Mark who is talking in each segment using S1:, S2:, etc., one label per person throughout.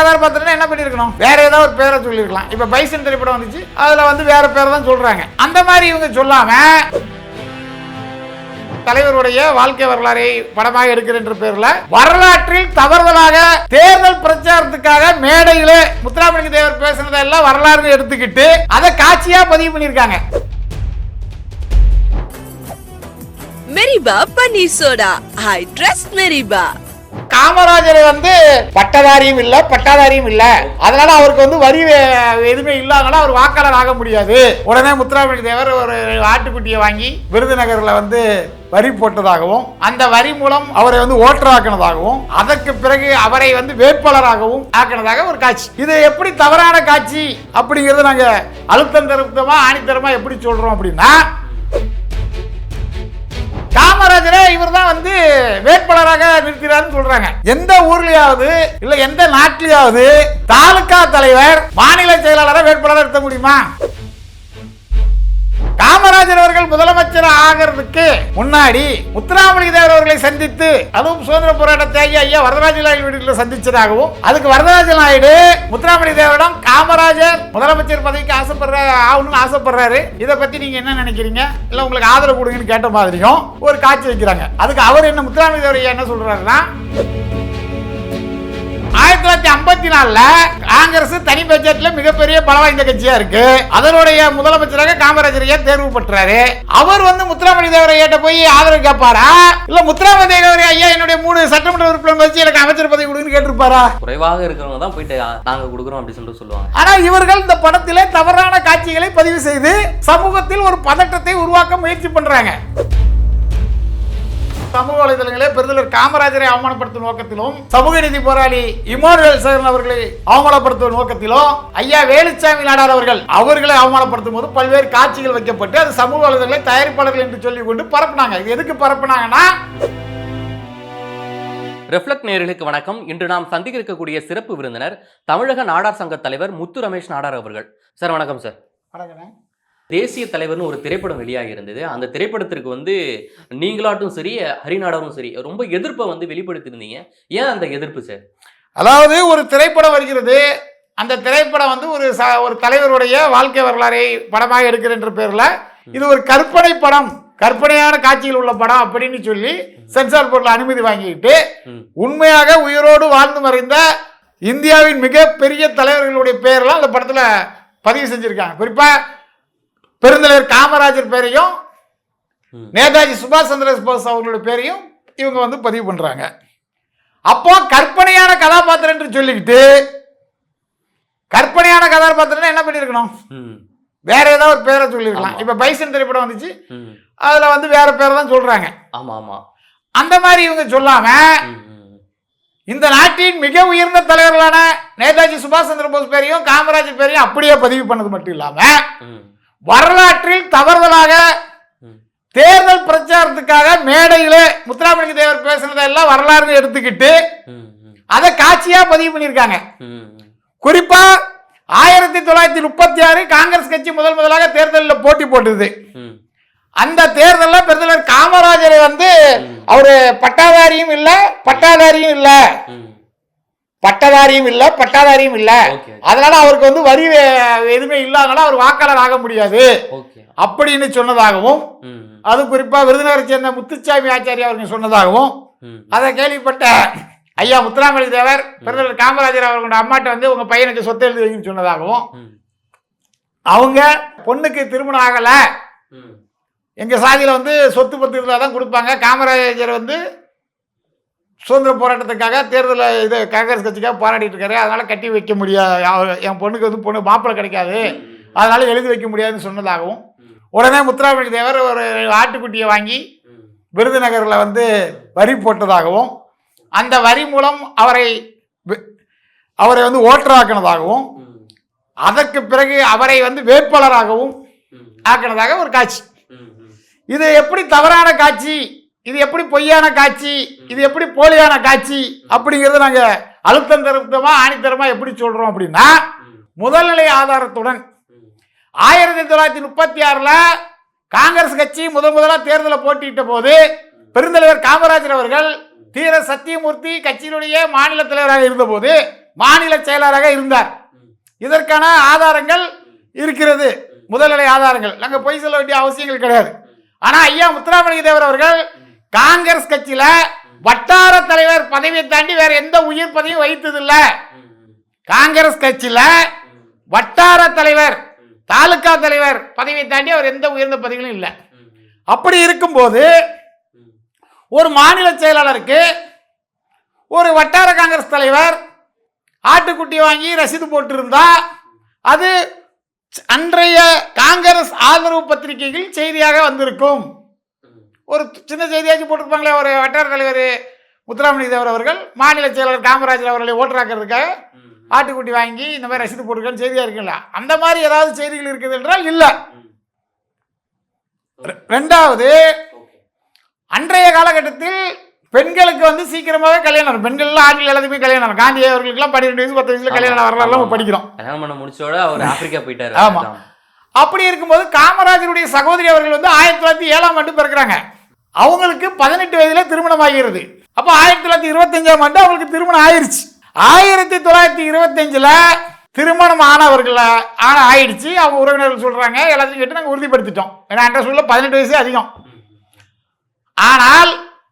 S1: கதாபாத்திரம் என்ன பண்ணிருக்கணும், வேற ஏதாவது ஒரு பேரை சொல்லிருக்கலாம். இப்ப பைசன் திரைப்படம் வந்துச்சு, அதுல வந்து வேற பேரை தான் சொல்றாங்க. அந்த மாதிரி இவங்க சொல்லாம தலைவருடைய வாழ்க்கை வரலாறை படமாக எடுக்கிற பேர்ல வரலாற்றில் தவறுதலாக தேர்தல் பிரச்சாரத்துக்காக மேடையில முத்துராமலிங்க தேவர் பேசுனதெல்லாம் வரலாறு எடுத்துக்கிட்டு அதை காட்சியா பதிவு பண்ணிருக்காங்க.
S2: மெரிபா பன்னீர் சோடா, ஐ ட்ரஸ்ட் மெரிபா.
S1: காமராஜர் வந்து பட்டதாரியும் இல்ல பட்டாதாரியும் இல்ல, அதனால அவருக்கு வந்து வரி எதுவுமே இல்லாதனால அவர் வாக்காளர் ஆக முடியாது. உடனே முத்துராமலிங்க தேவர் ஒரு ஆட்டுக்குட்டியை வாங்கி விருதுநகர்ல வந்து வரி போட்டதாகவும் அந்த வரி மூலம் அவரை வந்து ஓட்டராக்கினதாகவும் அதற்கு பிறகு அவரை வந்து வேட்பாளராகவும் ஆக்கினதாக ஒரு காட்சி. இது எப்படி தவறான காட்சி அப்படிங்கறது நாங்க அழுத்தம் திருத்தமா ஆணித்தரமா எப்படி சொல்றோம் அப்படின்னா, காமராஜரே இவர் தான் வந்து வேட்பாளராக நிற்கிறார்னு சொல்றாங்க. எந்த ஊர்லயாவது இல்ல எந்த நாட்டிலேயாவது தாலுகா தலைவர் மாநில செயலாளரை வேட்பாளராக நிறுத்த முடியுமா? காமராஜர் அவர்கள் முதலமைச்சர் ஆகிறதுக்கு முன்னாடி முத்துராமலிங்க தேவர் அவர்களை சந்தித்து, அதுவும் சுதந்திர போராட்ட தியாகி ஐயா வரதராஜ நாயுடு வீட்டில் சந்திச்சதாகவும், அதுக்கு வரதராஜ நாயுடு முத்துராமலிங்க தேவரிடம் காமராஜர் முதலமைச்சர் பதவிக்கு ஆகணும்னு ஆசைப்படுறாரு, இதை பத்தி நீங்க என்ன நினைக்கிறீங்க, இல்ல உங்களுக்கு ஆதரவு கொடுங்கன்னு கேட்ட மாதிரியும் ஒரு காட்சி வைக்கிறாங்க. அதுக்கு அவர் என்ன முத்துராமலிங்க தேவர் ஐயா என்ன சொல்றாருன்னா, 1954 காங்கிரஸ் தனி பட்ஜெட்ல மிகப்பெரிய பலம் வாய்ந்த கட்சியா இருக்கு. அதனுடைய முதலமைச்சராக காமராஜர் தேர்வு பெற்றாரு. அவர் வந்து முத்துராமலிங்க தேவர் ஐயா போய் ஆதரவு கேட்பாரா, இல்ல முத்துராமலிங்க தேவர் ஐயா என்னுடைய 3 சட்டமன்ற உறுப்பினர் வச்சு எனக்கு அமைச்சர் பதவி கொடுன்னு கேட்டிருப்பாரா?
S3: குறைவாக இருக்கிறவங்க தான் போயிட்டு நாங்க கொடுக்குறோம் அப்படி சொல்லிட்டு சொல்லுவாங்க.
S1: ஆனா இவர்கள் இந்த படத்திலே தவறான காட்சிகளை பதிவு செய்து சமூகத்தில் ஒரு பதட்டத்தை உருவாக்க முயற்சி பண்றாங்க. சமூக வலைதளங்களே பெருந்தலைவர் காமராஜரை அவமானப்படுத்தும் நோக்கத்திலும், சமூக நீதி போராளி இமானுவேல் சேகரன் அவர்களை அவமானப்படுத்தும் நோக்கத்திலும், ஐயா வேலுச்சாமி நாடார் அவர்களை அவமானப்படுத்தும் போது பல்வேறு காட்சிகள் வைக்கப்பட்டு அது சமூக வலைதளங்களை தயாரிப்பாளர்கள் என்று சொல்லிக் கொண்டு பரப்புனாங்க. இது எதுக்கு பரப்புனாங்கன்னா,
S3: ரெஃப்ளெக்ட் நேயர்களுக்கு வணக்கம். இன்று நாம் சந்திக்க இருக்கக்கூடிய சிறப்பு விருந்தினர் தமிழக நாடார் சங்க தலைவர் முத்து ரமேஷ் நாடார் அவர்கள். சார் வணக்கம். சார்
S1: வணக்கம்.
S3: தேசிய தலைவர்னு ஒரு திரைப்படம் வெளியாகி இருந்தது. அந்த திரைப்படத்திற்கு வந்து நீங்களாட்டும் சரி ஹரிநாடாரும் சரி ரொம்ப எதிர்ப்பை வந்து வெளிப்படுத்தியிருந்தீங்க. ஏன் அந்த எதிர்ப்பு சார்?
S1: அதாவது ஒரு திரைப்படம் வருகிறது, அந்த திரைப்படம் வந்து ஒரு தலைவருடைய வாழ்க்கை வரலாறை படமாக எடுக்கிற பேர்ல இது ஒரு கற்பனை படம், கற்பனையான காட்சிகள் உள்ள படம் அப்படின்னு சொல்லி சென்சார் போர்டில் அனுமதி வாங்கிட்டு உண்மையாக உயிரோடு வாழ்ந்து மறைந்த இந்தியாவின் மிகப்பெரிய தலைவர்களுடைய பெயரெல்லாம் அந்த படத்துல பதிவு செஞ்சிருக்காங்க. குறிப்பா பெருந்தலைவர் காமராஜர் பேரையும் நேதாஜி சுபாஷ் சந்திர போஸ் அவர்களுடைய பேரையும் இவங்க வந்து பதிவு பண்றாங்க. அப்போ கற்பனையான கதாபாத்திரம் என்று சொல்லிக்கிட்டு, கற்பனையான கதாபாத்திரம் என்ன பண்ணிருக்கணும், வேற ஏதாவது ஒரு பேரை சொல்லிருக்கலாம். இப்ப பைசன் திரைப்படம் வந்துச்சு, அதுல வந்து வேற பேரை தான் சொல்றாங்க.
S3: ஆமா ஆமா.
S1: அந்த மாதிரி இவங்க சொல்லாம இந்த நாட்டின் மிக உயர்ந்த தலைவர்களான நேதாஜி சுபாஷ் சந்திர போஸ் பேரையும் காமராஜர் பேரையும் அப்படியே பதிவு பண்ணது மட்டும் இல்லாம வரலாற்றில் தவறுதலாக தேர்தல் பிரச்சாரத்துக்காக மேடையில முத்துராமலிங்க தேவர் பேசுனதெல்லாம் வரலாறு எடுத்துக்கிட்டு அதை காட்சியா பதிவு பண்ணிருக்காங்க. குறிப்பா 1936 காங்கிரஸ் கட்சி முதலாக தேர்தலில் போட்டி போட்டது. அந்த தேர்தலில் பெருந்தலைவர் காமராஜரை வந்து அவரு பட்டாதாரியும் இல்ல பட்டாதாரியும் இல்ல பட்டாதாரியும் இல்ல, அதனால அவருக்கு வந்து வரி எதுவுமே இல்லாதனால அவர் வாக்காளர் ஆக முடியாது அப்படின்னு சொன்னதாகவும், அது குறிப்பா விருதுநகரை சேர்ந்த முத்துச்சாமி ஆச்சாரி அவர்கள் சொன்னதாகவும், அதை கேள்விப்பட்ட ஐயா முத்துராமலிங்க தேவர் பெருந்தலைவர் காமராஜர் அவர்களோட அம்மாட்ட வந்து உங்க பையனுக்கு சொத்து எழுதி வைங்கன்னு சொன்னதாகவும், அவங்க பொண்ணுக்கு திருமணம் ஆகல, எங்க சாதியில வந்து சொத்து பத்திரத்தில் தான் கொடுப்பாங்க, காமராஜர் வந்து சுதந்திர போராட்டத்துக்காக தேர்தலில் இது காங்கிரஸ் கட்சிக்காக போராடிட்டு இருக்காரு, அதனால கட்டி வைக்க முடியாது, என் பொண்ணுக்கு வந்து மாப்பிள்ளை கிடைக்காது, அதனால எழுதி வைக்க முடியாதுன்னு சொன்னதாகவும், உடனே முத்துராமலிங்க தேவர் ஒரு ஆட்டுக்குட்டியை வாங்கி விருதுநகர்ல வந்து வரி போட்டதாகவும் அந்த வரி மூலம் அவரை வந்து ஓட்டராக்கினதாகவும் அதற்கு பிறகு அவரை வந்து வேட்பாளராகவும் ஆக்கினதாக ஒரு காட்சி. இது எப்படி தவறான காட்சி, இது எப்படி பொய்யான காட்சி, இது எப்படி போலியான காட்சி அப்படிங்கறத நாங்க அழுத்தம் திருத்தமா ஆணித்தரமா எப்படி சொல்றோம் அப்படின்னா, முதல்நிலை ஆதாரத்துடன் 1936 காங்கிரஸ் கட்சி முதலா தேர்தலை போட்டியிட்ட போது பெருந்தலைவர் காமராஜர் அவர்கள் தீர சத்தியமூர்த்தி கட்சியினுடைய மாநில தலைவராக இருந்த போது மாநில செயலராக இருந்தார். இதற்கான ஆதாரங்கள் இருக்கிறது, முதல்நிலை ஆதாரங்கள். நாங்கள் பொய் சொல்ல வேண்டிய அவசியங்கள் கிடையாது. ஆனால் ஐயா முத்துராமலிங்க தேவர் அவர்கள் காங்கிரஸ் கட்சியில வட்டார தலைவர் பதவியை தாண்டி வேற எந்த உயிர் பதவியும் வைத்ததில்ல. காங்கிரஸ் கட்சியில வட்டார தலைவர், தாலுகா தலைவர் பதவியை தாண்டி அவர் எந்த உயர்ந்த பதவிகளும் இல்லை. அப்படி இருக்கும்போது ஒரு மாநில செயலாளருக்கு ஒரு வட்டார காங்கிரஸ் தலைவர் ஆட்டுக்குட்டி வாங்கி ரசீது போட்டிருந்தா அது அன்றைய காங்கிரஸ் ஆதரவு பத்திரிகைகள் செய்தியாக வந்திருக்கும். ஒரு சின்ன செய்தியாச்சும் போட்டிருப்பாங்களே, ஒரு வட்டார தலைவர் முத்துராமலிங்க தேவர் அவர்கள் மாநில செயலாளர் காமராஜர் அவர்களை ஓட்டராக்கிறதுக்காக ஆட்டுக்குட்டி வாங்கி இந்த மாதிரி ரசீது போட்டிருக்கான்னு செய்தியா இருக்குல்ல, அந்த மாதிரி ஏதாவது செய்திகள் இருக்குது என்றால் இல்லை. ரெண்டாவது, அன்றைய காலகட்டத்தில் பெண்களுக்கு வந்து சீக்கிரமாகவே கல்யாணம், பெண்கள்லாம் ஆண்கள் எல்லாத்துக்குமே கல்யாணம். காந்தி அவர்களுக்குலாம் 12 வயசு 10 வயசுல கல்யாணம் வரலாம் படிக்கிறோம்.
S3: கல்யாணம் பண்ண முடிச்சோட அவர் ஆப்பிரிக்கா போயிட்டாரு.
S1: ஆமா. அப்படி இருக்கும்போது காமராஜருடைய சகோதரி அவர்கள் வந்து 1907ஆம் ஆண்டு பிறக்கிறாங்க. அவங்களுக்கு 18 வயதுல திருமணம் ஆகிறது. அப்போ 1925ஆம் ஆண்டு அவங்களுக்கு திருமணம் ஆயிருச்சு. 1925ல திருமணம் ஆனவர்கள் ஆயிடுச்சு. அவங்க உறவினர்கள் சொல்றாங்க, எல்லாத்தையும் கேட்டு நாங்கள் உறுதிப்படுத்திட்டோம். ஏன்னா அன்ற சூழல 18 வயசு அதிகம். ஆனால்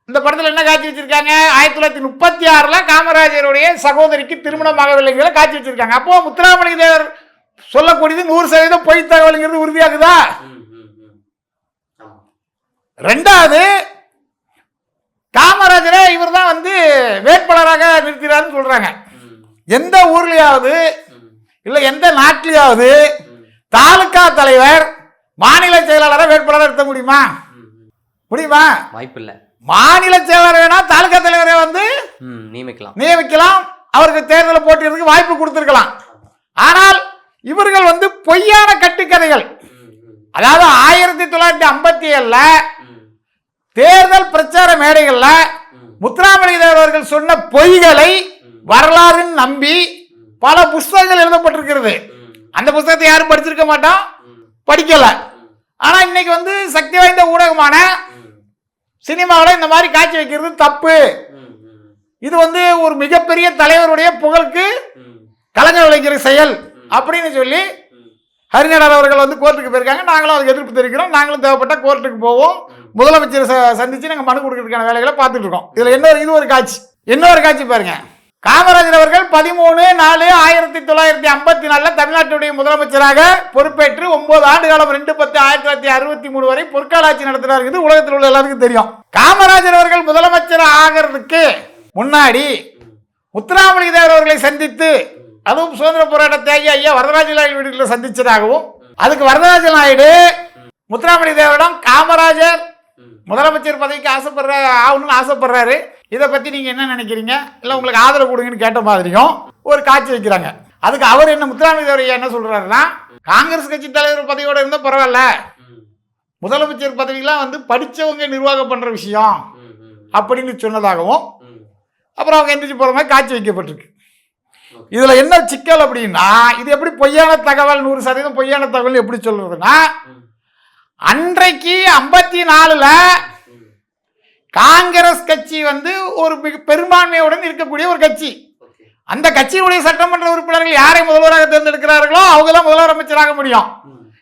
S1: இந்த படத்தில் என்ன காட்சி வச்சிருக்காங்க, 1936ல் காமராஜருடைய சகோதரிக்கு திருமணமாகவில்லைங்கிற காட்சி வச்சிருக்காங்க. அப்போ முத்துராமலிங்க தேவர் சொல்லக்கூடியது 100% பொய் தகவல்ங்கிறது உறுதியாகுதா? ரெண்டாவது, காமராஜரை இவர் தான் வந்து வேட்பாளராக நிறுத்தினார்னு சொல்றாங்க. எந்த ஊர்லயாவது இல்ல எந்த நாட்டிலேயாவது தாலுகா தலைவர் மாநில செயலாளரை வேட்பாளராக நிறுத்த முடியுமா? முடியுமா?
S3: வாய்ப்பு இல்லை.
S1: மாநில செயலாளர் வேணா தாலுகா தலைவரை வந்து நியமிக்கலாம், அவருக்கு தேர்தலில் போட்டியிருக்கு வாய்ப்பு கொடுத்திருக்கலாம். ஆனால் இவர்கள் வந்து பொய்யான கட்டுக்கதைகள், அதாவது 1957ல தேர்தல் பிரச்சார மேடைகள்ல முத்துராமலிங்க தேவர் அவர்கள் சொன்ன பொய்களை வரலாறு நம்பி பல புஸ்தகங்கள் எழுதப்பட்டிருக்கிறது. அந்த புஸ்தகத்தை யாரும் படிச்சிருக்க மாட்டோம், படிக்கல. ஆனா இன்னைக்கு வந்து சக்தி வாய்ந்த ஊடகமான சினிமாவில் இந்த மாதிரி காட்சி வைக்கிறது தப்பு. இது வந்து ஒரு மிகப்பெரிய தலைவருடைய புகழுக்கு கலங்க விளைக்கிற செயல் அப்படின்னு சொல்லி ஹரிநாடர் அவர்கள் வந்து கோர்ட்டுக்கு போயிருக்காங்க. நாங்களும் அதுக்கு எதிர்ப்பு தெரிவிக்கிறோம். நாங்களும் தேவைப்பட்ட கோர்ட்டுக்கு போவோம். முதலமைச்சர் சந்திச்சு நாங்கள் மனு கொடுக்கறதுக்கான வேலைகளை பார்த்துட்டு இருக்கோம். இதுல இது ஒரு காட்சி. இன்னொரு காட்சி பாருங்க. காமராஜர் அவர்கள் 13/4/1954 தமிழ்நாட்டுடைய முதலமைச்சராக பொறுப்பேற்று 9 ஆண்டு காலம் 2/10/1963 வரை பொற்கால ஆட்சி நடத்தினார். இது உலகத்தில் உள்ள எல்லாருக்கும் தெரியும். காமராஜர் அவர்கள் முதலமைச்சர் ஆகிறதுக்கு முன்னாடி முத்துராமலிங்க தேவர் அவர்களை சந்தித்து, அதுவும் சுதந்திர போராட்ட தியாகி ஐயா வரதராஜ நாயுடு வீட்டில் சந்திச்சதாகவும், அதுக்கு வரதராஜ நாயுடு முத்துராமலிங்க தேவரிடம் காமராஜர் முதலமைச்சர் பதவிக்கு ஆகணும்னு ஆசைப்படுறாரு, இதை பத்தி நீங்க என்ன நினைக்கிறீங்க, இல்ல உங்களுக்கு ஆதரவு கொடுங்கன்னு கேட்ட மாதிரியும் ஒரு காட்சி வைக்கிறாங்க. அதுக்கு அவர் என்ன முத்துராமலிங்க தேவர் என்ன சொல்றாருன்னா, காங்கிரஸ் கட்சி தலைவர் பதவியோட இருந்தா பரவாயில்ல, முதலமைச்சர் பதவியெல்லாம் வந்து படிச்சவங்க நிர்வாகம் பண்ற விஷயம் அப்படின்னு சொன்னதாகவும், அப்புறம் அவங்க எந்திரிச்சு போற மாதிரி காட்சி வைக்கப்பட்டிருக்கு. இதுல என்ன சிக்கல் அப்படின்னா, இது எப்படி பொய்யான தகவல், 100% பொய்யான தகவல் எப்படி சொல்றதுன்னா, அன்றைக்கு 54ல காங்கிரஸ் கட்சி வந்து ஒரு பெரும்பான்மையுடன் இருக்கக்கூடிய ஒரு கட்சி. அந்த கட்சியுடைய சட்டமன்ற உறுப்பினர்கள் யாரை முதல்வராக தேர்ந்தெடுக்கிறார்களோ அவங்க தான் முதலமைச்சராக முடியும்.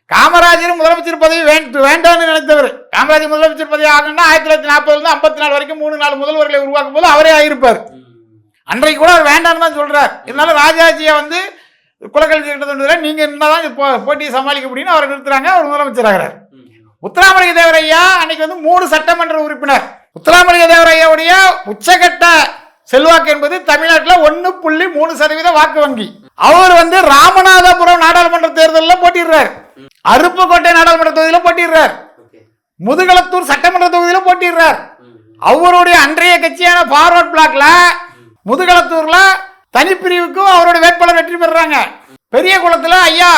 S1: காமராஜர் முதலமைச்சர் பதவி வேண்டாம்னு நினைத்தவர். காமராஜர் முதலமைச்சர் பதவி ஆகணும்னா 1940 54 வரைக்கும் 3-4 முதல்வர்களை உருவாக்கும் போது அவரே ஆகியிருப்பார். அன்றைக்கு கூட அவர் வேண்டாம்னு தான் சொல்றார். இதனால ராஜாஜியை வந்து குலக்கல்வி திட்டத்தை நீங்க என்னதான் போட்டியை சமாளிக்க முடியும் அவரை நிறுத்துறாங்க, அவர் முதலமைச்சர் ஆகிறார். முத்துராமலிங்க தேவர் ஐயா அன்னைக்கு வந்து 3 சட்டமன்ற உறுப்பினர். முத்துராமலிங்க தேவர் ஐயாவுடைய உச்சகட்ட செல்வாக்கு என்பது தமிழ்நாட்டில் 1.3% வாக்கு வங்கி. அவர் வந்து ராமநாதபுரம் நாடாளுமன்ற தேர்தலில் போட்டிடுறார், அருப்புக்கோட்டை நாடாளுமன்ற தொகுதியில் போட்டிடுறார், முதுகளத்தூர் சட்டமன்ற தொகுதியில் போட்டிடுறார். அவருடைய அன்றைய கட்சியான ஃபார்வர்ட் பிளாக்ல முதுகளத்தூர்ல தனிப்பிரிவுக்கும் அவருடைய வேட்பாளர் வெற்றி பெறாங்க. பெரிய குளத்துல ஐயா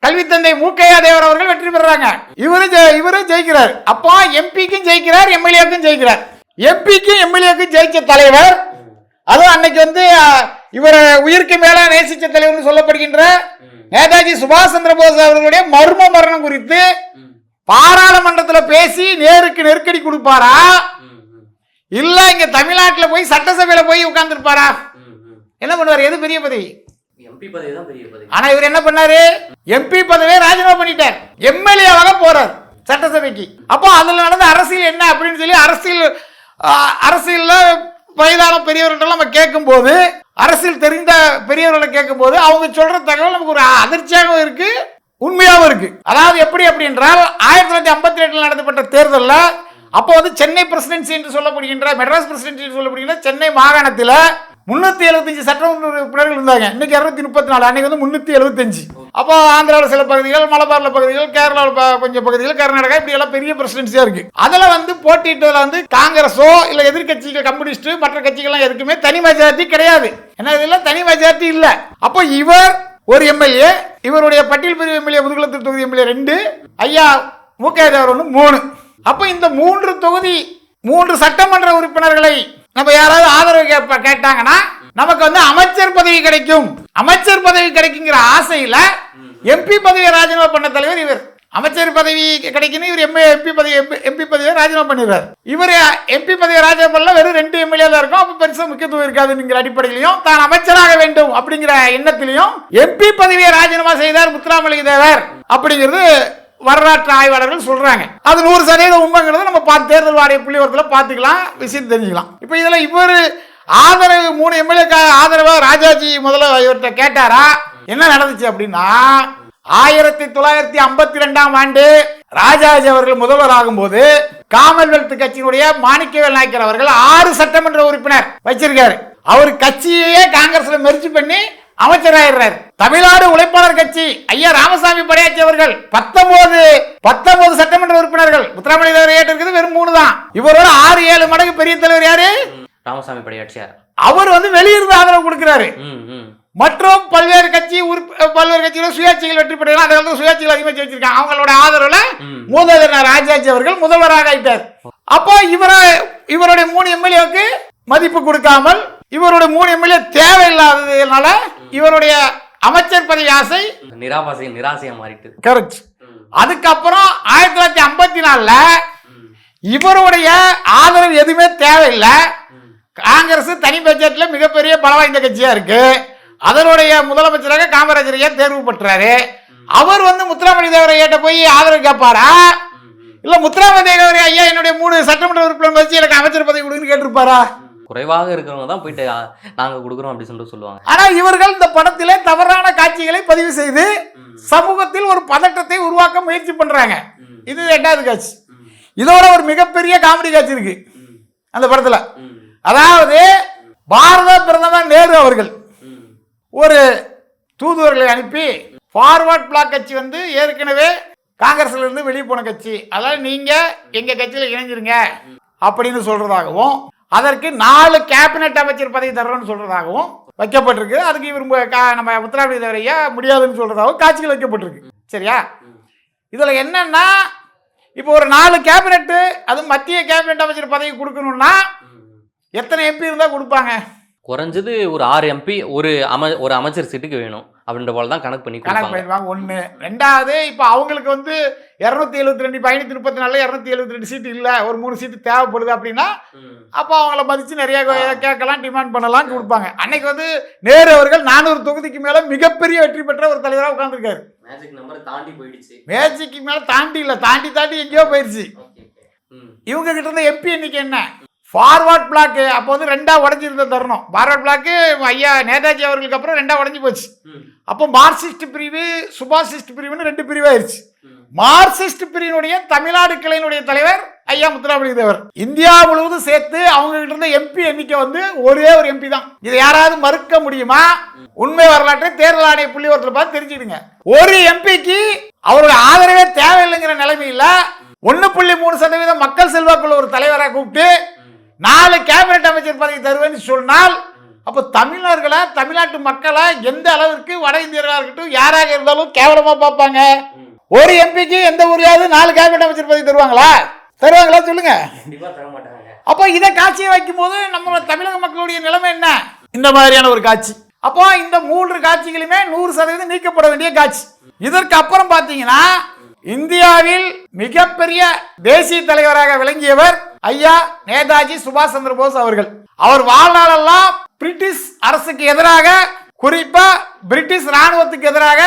S1: கல்வி தந்தை மூக்கையா தேவர் அவர்கள் வெற்றி பெறாங்க. இவரு ஜெயிக்கிறார். அப்போ எம்பிக்கும் ஜெயிக்கிறார், எம்எல்ஏக்கும் ஜெயிக்கிறார். எம்பிக்கும் எம்எல்ஏக்கும் ஜெயிச்ச தலைவர், அதுவும் அன்னைக்கு வந்து இவர் உயிருக்கு மேல நேசிச்ச தலைவர் சொல்லப்படுகின்ற நேதாஜி சுபாஷ் சந்திர போஸ் அவர்களுடைய மர்ம மரணம் குறித்து பாராளுமன்றத்தில் பேசி நேருக்கு நெருக்கடி கொடுப்பாரா, இல்ல இங்க தமிழ்நாட்டில் போய் சட்டசபையில போய் உட்கார்ந்து இருப்பாரா? என்ன பண்ணுவார்? எது பெரிய பதவி?
S3: எம்பி பதவி தான் பெரிய பதவி.
S1: ஆனா இவர் என்ன பண்ணாரு? எம்பி பதவியை ராஜினாமா பண்ணிட்டார், எம்எல்ஏவாக போறார் சட்டசபைக்கு. அப்போ அதுல நடந்த அரசியல் என்ன அப்படின்னு சொல்லி அரசியல்ல வயதான பெரியவர்கள்ட்ட நம்ம கேட்கும் போது, அரசியல் தெரிந்த பெரியவர்களை கேட்கும் போது அவங்க சொல்ற தகவல் நமக்கு ஒரு அதிர்ச்சியாகவும் இருக்கு, உண்மையாகவும் இருக்கு. அதாவது எப்படி அப்படின்றால் 1958 நடத்தப்பட்ட தேர்தலில் அப்போ வந்து சென்னை பிரசிடென்சி என்று சொல்லப்படுகின்ற, மெட்ராஸ் பிரசிடென்சி என்று சொல்லப்படுகின்ற சென்னை மாகாணத்தில் 375 சட்டமன்ற உறுப்பினர்கள் இருந்தாங்க. இன்னைக்கு 234, அன்னைக்கு வந்து 375. அப்போ ஆந்திராவில் சில பகுதிகள், மலபாரில் பகுதிகள், கேரளாவில் கொஞ்சம் பகுதிகள், கர்நாடகா, இப்படி எல்லாம் பெரிய பிரசிடென்சியா இருக்கு. அதுல வந்து போட்டிட்டதுல வந்து காங்கிரஸோ இல்ல எதிர்கட்சிகள், கம்யூனிஸ்ட், மற்ற கட்சிகள்லாம் எதுக்குமே தனி மெஜாரிட்டி கிடையாது. என்ன இதெல்லாம் தனி மெஜாரிட்டி இல்ல. அப்போ இவர் ஒரு எம்எல்ஏ, இவருடைய பட்டியல் பிரிவு எம்எல்ஏ, முதுகுளத்தூர் தொகுதி எம்எல்ஏ 2, ஐயா மூக்கையா தேவர் 3. அப்போ இந்த 3 தொகுதி 3 சட்டமன்ற உறுப்பினர்களை நம்ம யாராவது ஆதரவு கேட்டாங்கன்னா நமக்கு வந்து அமைச்சர் பதவி கிடைக்கும், அமைச்சர் பதவி கிடைக்குங்கிற ஆசையில எம்பி பதவியை ராஜினாமா பண்ண தலைவர் இவர். அமைச்சர் பதவி கிடைக்கணும், இவர் எம்பி பதவியை ராஜினாமா பண்ணிடுறாரு. இவர் எம்பி பதவியை ராஜினாமா பண்ணல, வெறும் 2 எம்எல்ஏ தான் இருக்கும். அப்ப பெருசா முக்கியத்துவம் இருக்காதுங்கிற அடிப்படையிலையும், தான் அமைச்சராக வேண்டும் அப்படிங்கிற எண்ணத்திலையும் எம்பி பதவியை ராஜினாமா செய்தார் முத்துராமலிங்க தேவர் அப்படிங்கிறது வரலாற்று ஆய்வாளர்கள் சொல்றாங்க. அது 100% உண்மைங்கிறத நம்ம தேர்தல் வாரிய புள்ளிவரத்தில் பார்த்துக்கலாம், விஷயம் தெரிஞ்சுக்கலாம். இப்போ இதுல இவர் ஆதரவு 3 எம்எல்ஏ ஆதரவா ராஜாஜி முதல்ல இவர்கிட்ட கேட்டாரா? என்ன நடந்துச்சு அப்படின்னா 1952ஆம் ஆண்டு ராஜாஜி அவர்கள் முதல்வர் ஆகும்போது காமன்வெல்த் கட்சியினுடைய மாணிக்கவேல் நாயக்கர் அவர்கள் 6 சட்டமன்ற உறுப்பினர் வச்சிருக்காரு. அவர் கட்சியே காங்கிரஸ்ல மெர்ஜ் பண்ணி அமைச்சராகிறார். தமிழ்நாடு உழைப்பாளர் கட்சி ஐயா ராமசாமி படையாச்சி அவர்கள் 19 சட்டமன்ற உறுப்பினர்கள். முத்துராமலிங்க தேவர் ஏற்றிருக்கிறது வெறும் 3 தான். இவரோட 6-7 மடங்கு பெரிய தலைவர் யாரு?
S3: ராமசாமி படையாச்சியார். அவர்
S1: வந்து வெளியிருந்து ஆதரவு கொடுக்கிறாரு. மற்றும் பல்வேறு கட்சிகள் சுயாட்சிகள் வெற்றி பெற்றாங்க. அந்த காலத்துல சுயாட்சிகள் அதிகமாக வச்சிருக்காங்க. அவங்களோட ஆதரவுல மூதறிஞர் ராஜாஜி அவர்கள் முதல்வராக ஆயிட்டார். அப்போ இவருடைய 3 எம்எல்ஏவுக்கு மதிப்பு கொடுக்காமல் இவருடைய 3 எம்எல்ஏ தேவையில்லாததுனால இவருடைய அமைச்சர் பதவி ஆசை
S3: நிராசையா மாறிட்டு.
S1: கரெக்ட். அதுக்கப்புறம் 1954 இவருடைய ஆதரவு எதுவுமே தேவையில்லை. காங்கிரஸ் தனி பட்ஜெட்ல மிகப்பெரிய பல வாய்ந்த கட்சியா இருக்கு. அதனுடைய முதலமைச்சராக காமராஜர் ஐயா தேர்வு பெற்றாரு. அவர் வந்து முத்துராமலிங்க தேவர் ஐயா போய் ஆதரவு கேட்பாரா? இல்ல முத்துராமலிங்க தேவர் ஐயா என்னுடைய 3 சட்டமன்ற உறுப்பினர் வச்சு எனக்கு அமைச்சர் பதவி கொடுன்னு கேட்டிருப்பாரா?
S3: குறைவாக இருக்கிறவங்க தான் போயிட்டு நாங்க கொடுக்குறோம் அப்படி சொல்லிட்டு சொல்லுவாங்க.
S1: ஆனா இவர்கள் இந்த படத்திலே தவறான காட்சிகளை பதிவு செய்து சமூகத்தில் ஒரு பதட்டத்தை உருவாக்க முயற்சி பண்றாங்க. இது 2வது காட்சி. இதோட ஒரு மிகப்பெரிய காமெடி காட்சி இருக்கு அந்த படத்துல. அதாவது பாரத பிரதமர் நேரு அவர்கள் ஒரு தூதுவர்களை அனுப்பி ஃபார்வர்ட் பிளாக் கட்சி வந்து ஏற்கனவே காங்கிரஸ்ல இருந்து வெளியே போன கட்சி, அதாவது நீங்க எங்க கட்சியில இணைஞ்சிருங்க அப்படின்னு சொல்றதாகவும், அதற்கு 4 கேபினெட் அமைச்சர் பதவி தர்றோம்னு சொல்றதாகவும் வைக்கப்பட்டிருக்கு. அதுக்கு இவர் நம்ம முத்துராமலிங்க தேவர் ஐயா முடியாதுன்னு சொல்றதாகவும் காட்சிகள் வைக்கப்பட்டிருக்கு. சரியா? இதுல என்னன்னா இப்போ ஒரு 4 கேபினெட், அது மத்திய கேபினெட் அமைச்சர் பதவி கொடுக்கணும்னா எத்தனை எம்பி இருந்தா கொடுப்பாங்க?
S3: குறைஞ்சது ஒரு 6 எம்பி ஒரு அமைச்சர் சீட்டுக்கு வேணும் அப்படின்ற போல தான் கணக்கு பண்ணிடுவாங்க.
S1: 1. 2வது இப்போ அவங்களுக்கு வந்து 272 534 272 சீட்டு இல்லை, ஒரு 3 சீட்டு தேவைப்படுது அப்படின்னா அப்போ அவங்கள மதிச்சு நிறைய கேட்கலாம், டிமாண்ட் பண்ணலாம், கொடுப்பாங்க. அன்னைக்கு வந்து நேரு அவர்கள் 400 தொகுதிக்கு மேல மிகப்பெரிய வெற்றி பெற்ற ஒரு தலைவராக உட்கார்ந்துருக்காரு.
S3: மேஜிக் நம்பர் தாண்டி போயிடுச்சு.
S1: மேஜிக்கு மேல தாண்டி இல்ல, தாண்டி எங்கேயோ போயிடுச்சு. இவங்க கிட்ட இருந்த எம்பி எண்ணிக்கை என்ன? ஃபார்வர்ட் பிளாக் அப்போ வந்து 2ஆ உடஞ்சிருந்த தருணம். ஃபார்வர்ட் பிளாக் ஐயா நேதாஜி அவர்களுக்கு அப்புறம் 2ஆ உடஞ்சி போச்சு. அப்போ மார்க்சிஸ்ட் பிரிவு, சுபாசிஸ்ட் பிரிவுன்னு 2 பிரிவாயிருச்சு. மார்க்சிஸ்ட் பிரிவினுடைய தமிழ்நாடு கிளையினுடைய தலைவர் ஐயா முத்துராமலிங்க தேவர். இந்தியா முழுவதும் சேர்த்து அவங்க கிட்ட இருந்த எம்பி எண்ணிக்கை வந்து ஒரே ஒரு எம்பி தான். இதை யாராவது மறுக்க முடியுமா? உண்மை வரலாற்றை தேர்தல் ஆணைய புள்ளிவரத்தில் பார்த்து தெரிஞ்சுக்கிடுங்க. ஒரு எம்பிக்கு அவருடைய ஆதரவே தேவையில்லைங்கிற நிலைமையில 1.3% மக்கள் செல்வாக்குள்ள ஒரு தலைவராக கூப்பிட்டு 4 கேபினெட் அமைச்சர் பதவி தருவேன்னு சொன்னால் அப்போ தமிழ்நாட்டு மக்களை எந்த அளவிற்கு வட இந்தியர்களாக இருக்கட்டும் யாராக இருந்தாலும் கேவலமா பார்ப்பாங்க. ஒரு எம்பிக்கு எந்த ஊரையாவது 4 கேபினெட் அமைச்சர் பதவி தருவாங்களா சொல்லுங்க? அப்போ இதை காட்சியை வைக்கும் போது நம்ம தமிழக மக்களுடைய நிலைமை என்ன? இந்த மாதிரியான ஒரு காட்சி. அப்போ இந்த 3 காட்சிகளுமே 100% நீக்கப்பட வேண்டிய காட்சி. இதற்கு அப்புறம் பாத்தீங்கன்னா இந்தியாவில் மிகப்பெரிய தேசிய தலைவராக விளங்கியவர் ஐயா நேதாஜி சுபாஷ் சந்திர போஸ் அவர்கள். அவர் வாழ்நாளெல்லாம் பிரிட்டிஷ் அரசுக்கு எதிராக, குறிப்பா பிரிட்டிஷ் ராணுவத்துக்கு எதிராக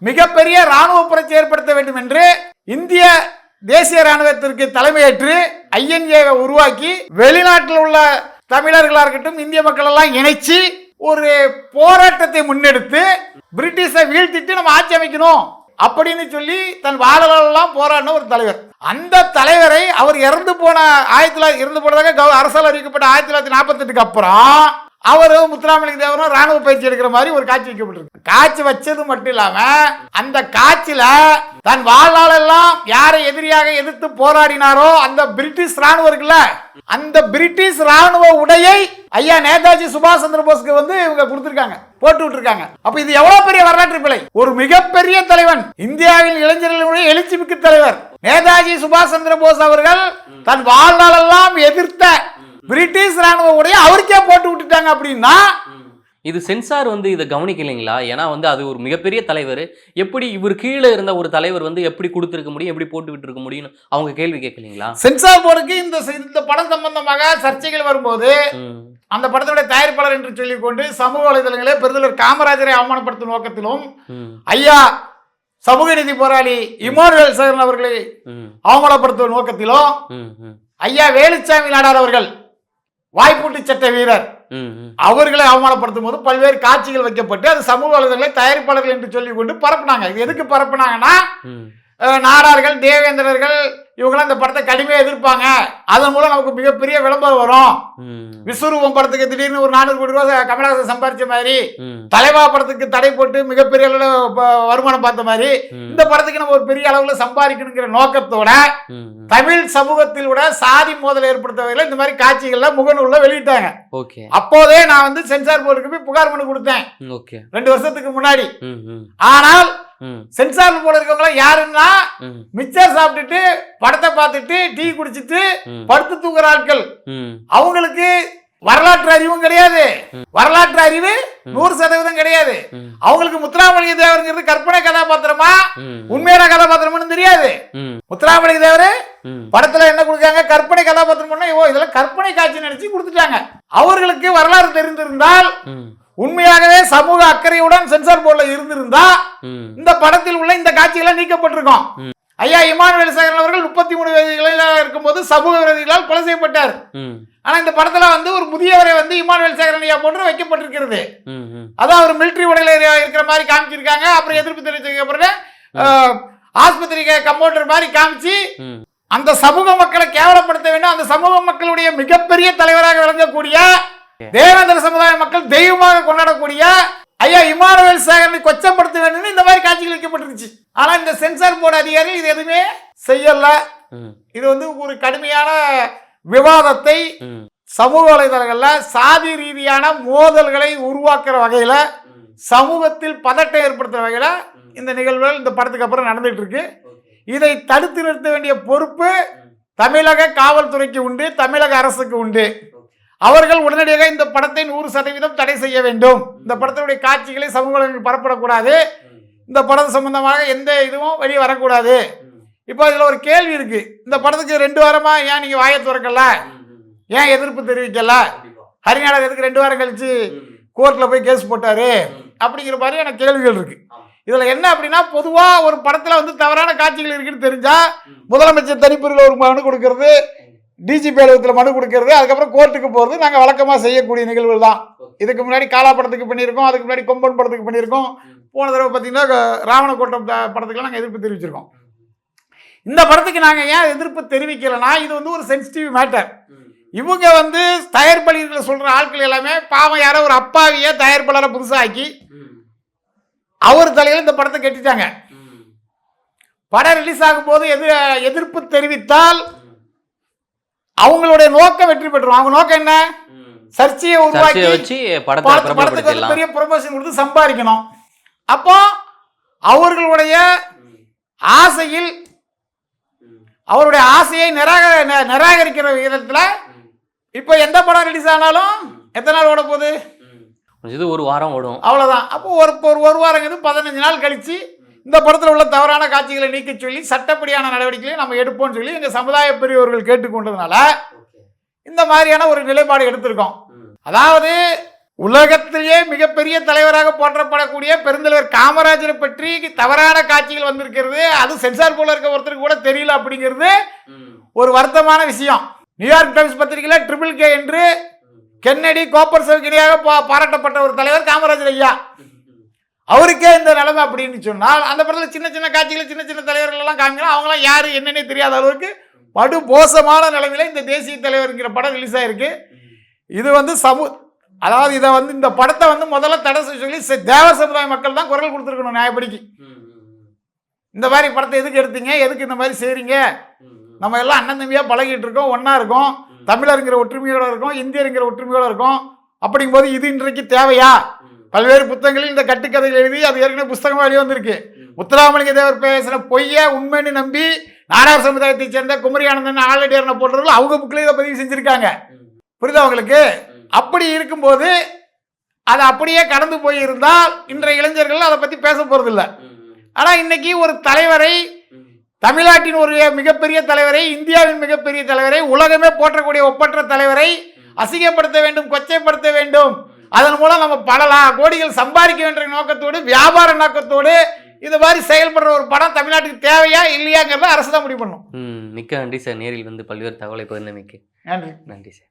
S1: மிகப்பெரிய ராணுவ புரட்சி ஏற்படுத்த வேண்டும் என்று இந்திய தேசிய ராணுவத்திற்கு தலைமையேற்று ஐஎன்ஏவை உருவாக்கி வெளிநாட்டில் உள்ள தமிழர்களா இருக்கட்டும் இந்திய மக்கள் எல்லாம் இணைச்சு ஒரு போராட்டத்தை முன்னெடுத்து பிரிட்டிஷை வீழ்த்திட்டு நம்ம ஆட்சி அமைக்கணும் அப்படின்னு சொல்லி தன் வாழலாம் போராடின ஒரு தலைவர். அந்த தலைவரை அவர் இறந்து போனதாக அரசால் அறிவிக்கப்பட்ட 1948 அப்புறம் அவரு முத்துராமலிங்க தேவரும் ராணுவ பயிற்சி எடுக்கிற மாதிரி ஒரு காட்சி வைக்கப்பட்டிருக்கு. காட்சி வச்சது மட்டும் இல்லாம அந்த காட்சியில தன் வாழ்நாளெல்லாம் யாரை எதிரியாக எதிர்த்து போராடினாரோ அந்த பிரிட்டிஷ் ராணுவம் இருக்குல்ல, அந்த பிரிட்டிஷ் ராணுவ உடையை ஐயா நேதாஜி சுபாஷ் சந்திர போஸ்க்கு வந்து இவங்க கொடுத்திருக்காங்க, போட்டு விட்டுருக்காங்க. அப்ப இது எவ்வளவு பெரிய வரலாற்று பிழை. ஒரு மிகப்பெரிய தலைவன், இந்தியாவின் இளைஞர்களுடைய எழுச்சி மிக்க தலைவர் நேதாஜி சுபாஷ் சந்திர போஸ் அவர்கள் தன் வாழ்நாளெல்லாம் எதிர்த்த பிரிட்டிஷ் ராணுவ உடைய அவருக்கே போட்டு விட்டுட்டாங்க. அப்படின்னா
S3: இது சென்சார் வந்து இதை கவனிக்கலைங்களா? ஏன்னா வந்து அது ஒரு மிகப்பெரிய தலைவர், எப்படி இவர் கீழே இருந்த ஒரு தலைவர் வந்து எப்படி கொடுத்துருக்க முடியும், எப்படி போட்டு விட்டு இருக்க முடியும் அவங்க கேள்வி கேட்கலீங்களா?
S1: சென்சார் போர்டுக்கு இந்த படம் சம்பந்தமாக சர்ச்சைகள் வரும்போது அந்த படத்துடைய தயாரிப்பாளர் என்று சொல்லிக் கொண்டு சமூக வலைதளங்களே பெருதலர் காமராஜரை அவமானப்படுத்தும் நோக்கத்திலும் ஐயா சமூக நீதி போராளி இமானுவேல் சேகரன் அவர்களை அவமானப்படுத்தும் நோக்கத்திலும் ஐயா வேலுச்சாமி நாடார் அவர்கள் வாய்ப்பூட்டு சட்ட வீரர் அவர்களை அவமானப்படுத்தும் போது பல்வேறு காட்சிகள் வைக்கப்பட்டு அது சமூக வலைதளங்களை தயாரிப்பாளர்கள் என்று சொல்லிக் கொண்டு பரப்புனாங்க. இது எதுக்கு பரப்புனாங்கன்னா, நாடார்கள் தேவேந்திரர்கள் இவங்களாம் இந்த படத்தை கடுமையா எதிர்ப்பாங்க, அதன் மூலம் நமக்கு மிகப்பெரிய விளம்பரம் வரும். விஸ்வரூபம் படத்துக்கு திடீர்னு ஒரு 400 கோடி ரூபாய் கமலஹாசன் சம்பாதிச்ச மாதிரி, தலைவா படத்துக்கு தடை போட்டு மிகப்பெரிய அளவுல வருமானம் பார்த்த மாதிரி இந்த படத்துக்கு நம்ம ஒரு பெரிய அளவுல சம்பாதிக்கணுங்கிற நோக்கத்தோட தமிழ் சமூகத்தில் கூட சாதி மோதல் ஏற்படுத்த வகையில் இந்த மாதிரி காட்சிகள்ல முகநூல்ல வெளியிட்டாங்க. அப்போதே நான் வந்து சென்சார் போர்டுக்கு போய் புகார் மனு கொடுத்தேன் 2 வருஷத்துக்கு முன்னாடி. ஆனால் சென்சார் போர்டு இருக்கவங்க யாருன்னா மிச்சர் சாப்பிட்டுட்டு படத்தை பார்த்துட்டு டீ குடிச்சிட்டு படுத்து தூங்குற ஆட்கள். அவங்களுக்கு வரலாற்று அறிவும் கிடையாது, வரலாற்று அறிவு 100% கிடையாது. அவங்களுக்கு முத்துராமலிங்க தேவருங்கிறது கற்பனை கதாபாத்திரமா உண்மையான கதாபாத்திரம்னு தெரியாது. முத்துராமலிங்க தேவர் படத்துல என்ன கொடுக்காங்க, கற்பனை கதாபாத்திரம், இதெல்லாம் கற்பனை காட்சி நினைச்சு கொடுத்துட்டாங்க. அவர்களுக்கு வரலாறு தெரிந்திருந்தால், உண்மையாகவே சமூக அக்கறையுடன் சென்சார் போர்டுல இருந்திருந்தா இந்த படத்தில் உள்ள இந்த காட்சிகள் நீக்கப்பட்டிருக்கும். ஐயா இமானுவேல் சேகரன் அவர்கள் 33 வயதில் இருக்கும்போது சமூக விரோதிகளால் கொலை செய்யப்பட்டார். ஆனா இந்த படத்துல வந்து ஒரு முதியவரை வந்து இமானுவேல் சேகரன் ஐயா போன்று வைக்கப்பட்டிருக்கிறது. அதான் ஒரு மிலிட்டரி உடையில இருக்கிற மாதிரி காமிச்சிருக்காங்க. அப்புறம் எதிர்ப்பு தெரிவிச்ச பிறகு ஆஸ்பத்திரி கம்பவுண்டர் மாதிரி காமிச்சு அந்த சமூக மக்களை கேவலப்படுத்த வேண்டும். அந்த சமூக மக்களுடைய மிகப்பெரிய தலைவராக விளங்கக்கூடிய தேவேந்திர சமுதாய மக்கள் தெய்வமாக கொண்டாடக்கூடிய ஐயா இமானுவேல் சேகரனை கொச்சப்படுத்த வேண்டும் இந்த மாதிரி காட்சிகள் வைக்கப்பட்டிருச்சு. ஆனா இந்த சென்சார் போர்டு அதிகாரிகள் இது எதுவுமே செய்யல. இது வந்து ஒரு கடுமையான விவாதத்தை சமூக வலைதளங்கள்ல சாதி ரீதியான மோதல்களை உருவாக்குற வகையில, சமூகத்தில் பதட்டம் ஏற்படுத்துற வகையில இந்த நிகழ்வுகள் இந்த படத்துக்கு அப்புறம் நடந்துட்டு இருக்கு. இதை தடுத்து நிறுத்த வேண்டிய பொறுப்பு தமிழக காவல்துறைக்கு உண்டு, தமிழக அரசுக்கு உண்டு. அவர்கள் உடனடியாக இந்த படத்தை 100% தடை செய்ய வேண்டும். இந்த படத்தினுடைய காட்சிகளை சமூக வலைதளங்களில் பரப்பக்கூடாது. இந்த படம் சம்பந்தமாக எந்த இதுவும் வெளியே வரக்கூடாது. இப்போ இதுல ஒரு கேள்வி இருக்கு, இந்த படத்துக்கு 2 வாரமா ஏன் நீங்க வாயை திறக்கல, ஏன் எதிர்ப்பு தெரிவிக்கல, ஹரிநாடர் எதுக்கு 2 வாரம் கழிச்சு கோர்ட்ல போய் கேஸ் போட்டாரு அப்படிங்கிற மாதிரி எனக்கு கேள்விகள் இருக்கு. இதுல என்ன அப்படின்னா, பொதுவா ஒரு படத்துல வந்து தவறான காட்சிகள் இருக்குன்னு தெரிஞ்சா முதலமைச்சர் தனிப்பிரிவில் ஒரு மனு கொடுக்கறது, டிஜிபி அலுவலகத்தில் மனு கொடுக்கறது, அதுக்கப்புறம் கோர்ட்டுக்கு போகிறது நாங்கள் வழக்கமாக செய்யக்கூடிய நிகழ்வுகள் தான். இதுக்கு முன்னாடி காலா படத்துக்கு பண்ணியிருக்கோம், அதுக்கு முன்னாடி கொம்பன் படத்துக்கு பண்ணியிருக்கோம், போன தடவை பார்த்தீங்கன்னா ராவணக்கோட்டம் படத்துக்குலாம் நாங்கள் எதிர்ப்பு தெரிவிச்சிருக்கோம். இந்த படத்துக்கு நாங்கள் ஏன் எதிர்ப்பு தெரிவிக்கலைன்னா, இது வந்து ஒரு சென்சிட்டிவ் மேட்டர். இவங்க வந்து தயாரிப்பாளர்களை சொல்கிற ஆட்கள் எல்லாமே பாவம் யாரோ ஒரு அப்பாவியை தயாரிப்பாளரை புதுசாக்கி அவர் தலையில் இந்த படத்தை கட்டிட்டாங்க. படம் ரிலீஸ் ஆகும் போது எதிர்ப்பு தெரிவித்தால் அவங்களுடைய நோக்கம் வெற்றி பெற்றுரும். அவங்க நோக்கம் என்ன, சர்ச்சையை உருவாக்கி படத்துக்கு பெரிய ப்ரொமோஷன் கொடுத்து சம்பாதிக்கணும். அப்போ அவர்களுடைய ஆசையில் அவருடைய ஆசையை நிராகரிக்கிற விதத்தில் இப்போ எந்த படம் ரிலீஸ் ஆனாலும் எத்தனை நாள் ஓட போகுது,
S3: இது 1 வாரம் ஓடும்,
S1: அவ்வளோதான். அப்போ ஒரு வாரங்கிறது 15 நாள் கழிச்சு இந்த படத்தில் உள்ள தவறான காட்சிகளை நீக்க சொல்லி சட்டப்படியான நடவடிக்கைகளை நம்ம எடுப்போம்னு சொல்லி எங்கள் சமுதாய பெரியவர்கள் கேட்டுக்கொண்டதுனால இந்த மாதிரியான ஒரு நிலைப்பாடு எடுத்திருக்கோம். அதாவது உலகத்திலேயே மிகப்பெரிய தலைவராக போற்றப்படக்கூடிய பெருந்தலைவர் காமராஜரை பற்றி தவறான காட்சிகள் வந்திருக்கிறது. அது சென்சார் போல இருக்க ஒருத்தருக்கு கூட தெரியல அப்படிங்கிறது ஒரு வருத்தமான விஷயம். நியூயார்க் டைம்ஸ் பத்திரிகையில் ட்ரிபிள் கே என்று கென்னடி கோப்பர் சவுக்கிரியாக பாராட்டப்பட்ட ஒரு தலைவர் காமராஜர் ஐயா. அவருக்கே இந்த நிலைமை அப்படின்னு சொன்னால் அந்த படத்தில் சின்ன சின்ன காட்சிகளை சின்ன சின்ன தலைவர்கள் எல்லாம் காமிக்கலாம். அவங்களாம் யாரு என்னன்னே தெரியாத அளவுக்கு படு மோசமான நிலைமையில இந்த தேசிய தலைவர்ங்கிற படம் ரிலீஸ் ஆயிருக்கு. இது வந்து அதாவது இதை வந்து இந்த படத்தை வந்து முதல்ல தடை சொல்லி தேவர் சமுதாய மக்கள் தான் குரல் கொடுத்துருக்கணும் நியாயப்படிக்கு. இந்த மாதிரி படத்தை எதுக்கு எடுத்தீங்க, எதுக்கு இந்த மாதிரி செய்றீங்க, நம்ம எல்லாம் அண்ணன் தம்பியாக பழகிட்டு இருக்கோம், ஒன்றா இருக்கோம், தமிழருங்கிற ஒற்றுமையோடு இருக்கும், இந்தியருங்கிற ஒற்றுமையோடு இருக்கும். அப்படிங்கும்போது இது இன்றைக்கு தேவையா? பல்வேறு புத்தகங்களில் இந்த கட்டுக்கதைகள் எழுதி அது ஏற்கனவே புத்தகமாக வெளியே வந்திருக்கு. முத்துராமலிங்க தேவர் பேசின பொய்யை உண்மைன்னு நம்பி நாடார் சமுதாயத்தை சேர்ந்த குமரி ஆனந்தன் ஆலடியாரனை போன்றவர்கள் அவங்க புக்கில் இதை பதிவு செஞ்சுருக்காங்க. புரியுதா அவங்களுக்கு? அப்படி இருக்கும்போது அது அப்படியே கடந்து போயிருந்தால் இன்றைய இளைஞர்கள் அதை பற்றி பேச போகிறதில்லை. ஆனால் இன்னைக்கு ஒரு தலைவரை, தமிழ்நாட்டின் ஒரு மிகப்பெரிய தலைவரை, இந்தியாவின் மிகப்பெரிய தலைவரை, உலகமே போற்றக்கூடிய ஒப்பற்ற தலைவரை அசிங்கப்படுத்த வேண்டும், கொச்சைப்படுத்த வேண்டும், அதன் மூலம் நம்ம பல கோடிகள் சம்பாதிக்க வேண்டிய நோக்கத்தோடு, வியாபார நோக்கத்தோடு இது மாதிரி செயல்படுற ஒரு படம் தமிழ்நாட்டுக்கு தேவையா இல்லையாங்கிறத அரசு தான் முடிவு பண்ணும்.
S3: மிக்க நன்றி சார். நேரில் வந்து பல்வேறு தகவலை பகிர்ந்தமைக்கு
S1: நன்றி.
S3: நன்றி சார்.